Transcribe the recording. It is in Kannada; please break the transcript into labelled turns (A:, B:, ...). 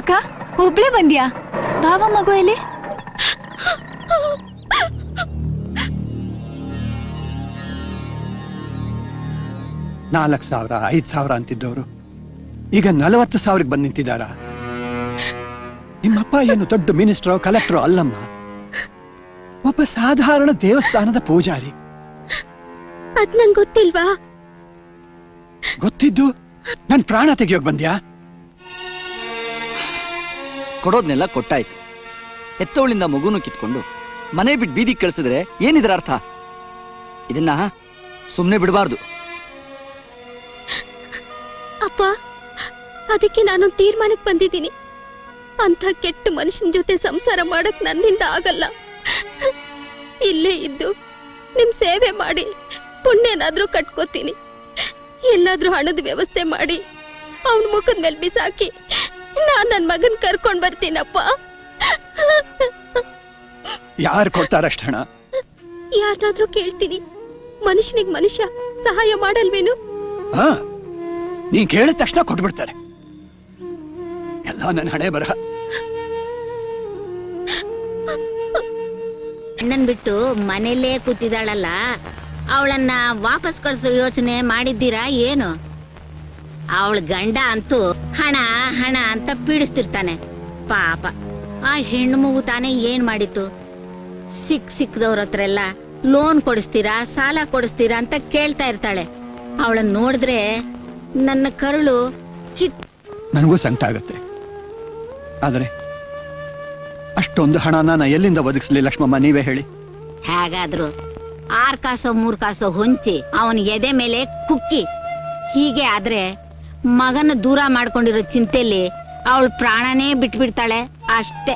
A: ಅಕ್ಕ ಒಬ್ಳೆ ಬಂದ್ಯಾ? ಬಾವ ಮಗು ಎಲ್ಲಿ?
B: ನಾಲ್ಕು ಸಾವಿರ 5,000 ಅಂತಿದ್ದವರು ಈಗ 40,000ಕ್ಕೆ ಬಂದು ನಿಂತಿದ್ದಾರ. ನಿಮ್ಮಪ್ಪ ಏನು ದೊಡ್ಡ ಮಿನಿಸ್ಟ್ರೋ ಕಲೆಕ್ಟ್ರೋ ಅಲ್ಲಮ್ಮ, ಒಬ್ಬ ಸಾಧಾರಣ ದೇವಸ್ಥಾನದ ಪೂಜಾರಿ.
C: ಅದ್ ನಂಗೆ ಗೊತ್ತಿಲ್ವಾ?
B: ಗೊತ್ತಿದ್ದು ನನ್ ಪ್ರಾಣ ತೆಗಿಯೋಕ್ ಬಂದ್ಯಾ?
D: ಕೊಡೋದ್ನೆಲ್ಲ ಕೊಟ್ಟಾಯ್ತು. ಹೆತ್ತವಳಿಂದ ಮಗುನು ಕಿತ್ಕೊಂಡು ಮನೆ ಬಿಟ್ಟು ಬೀದಿಗೆ ಕಳಿಸಿದ್ರೆ ಏನಿದ್ರ ಅರ್ಥ? ಇದನ್ನ ಸುಮ್ಮನೆ ಬಿಡಬಾರ್ದು.
C: ಅಪ್ಪ, ಅದಕ್ಕೆ ನಾನೊಂದು ತೀರ್ಮಾನಕ್ಕೆ ಬಂದಿದ್ದೀನಿ. ಅಂತ ಕೆಟ್ಟ ಮನುಷ್ಯನ ಜೊತೆ ಸಂಸಾರ ಮಾಡಕ್ ನನ್ನಿಂದ ಆಗಲ್ಲ. ಇಲ್ಲೇ ಇದ್ದು ನಿಮ್ ಸೇವೆ ಮಾಡಿ ಪುಣ್ಯನಾದ್ರೂ ಕಟ್ಕೋತೀನಿ. ಎಲ್ಲಾದ್ರೂ ಹಣದ ವ್ಯವಸ್ಥೆ ಮಾಡಿ ಅವನ ಮುಖದ ಮೇಲೆ ಬಿಸಾಕಿ ನಾನ್ ನನ್ ಮಗನ್ ಕರ್ಕೊಂಡ್ ಬರ್ತೀನಪ್ಪ.
B: ಯಾರು ಕೊಡ್ತಾರಷ್ಟ ಹಣ?
C: ಯಾರನ್ನಾದ್ರೂ ಕೇಳ್ತೀನಿ. ಮನುಷ್ಯನಿಗೆ ಮನುಷ್ಯ ಸಹಾಯ ಮಾಡಲ್ವೇನು?
B: ಹಾ, ನೀನ್ ಕೇಳಿದ ತಕ್ಷಣ ಕೊಟ್ಬಿಡ್ತಾರೆ. ಎಲ್ಲ ನನ್ನ ಹಣೆ ಬರಹ.
E: ಅಣ್ಣನ್ ಬಿಟ್ಟು ಮನೆಯಲ್ಲೇ ಕೂತಿದ್ದಾಳಲ್ಲ, ಅವಳನ್ನ ವಾಪಸ್ ಕಳ್ಸೋ ಯೋಚನೆ ಮಾಡಿದ್ದೀರಾ ಏನು? ಅವಳ ಗಂಡ ಅಂತೂ ಹಣ ಹಣ ಅಂತ ಪೀಡಿಸ್ತಿರ್ತಾನೆ. ಪಾಪ ಆ ಹೆಣ್ಣು ಮಗು ತಾನೇ ಏನ್ ಮಾಡಿತ್ತು? ಸಿಕ್ಕದವ್ರ ಹತ್ರ ಎಲ್ಲ ಲೋನ್ ಕೊಡಿಸ್ತೀರಾ, ಸಾಲ ಕೊಡಿಸ್ತೀರಾ ಅಂತ ಕೇಳ್ತಾ ಇರ್ತಾಳೆ. ಅವಳನ್ನ ನೋಡಿದ್ರೆ ನನ್ನ ಕರುಳು
B: ನನಗೂ ಸಂಕಟ ಆಗತ್ತೆ. ಆದರೆ ಅಷ್ಟೊಂದು ಹಣನ ನಾ ಎಲ್ಲಿಂದ ಒದಗಿಸ್ಲಿ ಲಕ್ಷ್ಮಮ್ಮ, ನೀವೇ ಹೇಳಿ.
E: ಹೇಗಾದ್ರು 6 ಕಾಸೋ 3 ಕಾಸೋ ಹೊಂಚಿ ಅವನ ಎದೆ ಮೇಲೆ ಕುಕ್ಕಿ. ಹೀಗೆ ಆದ್ರೆ ಮಗನ ದೂರ ಮಾಡ್ಕೊಂಡಿರೋ ಚಿಂತೆಯಲ್ಲಿ ಅವಳು ಪ್ರಾಣನೇ ಬಿಟ್ಬಿಡ್ತಾಳೆ ಅಷ್ಟೇ.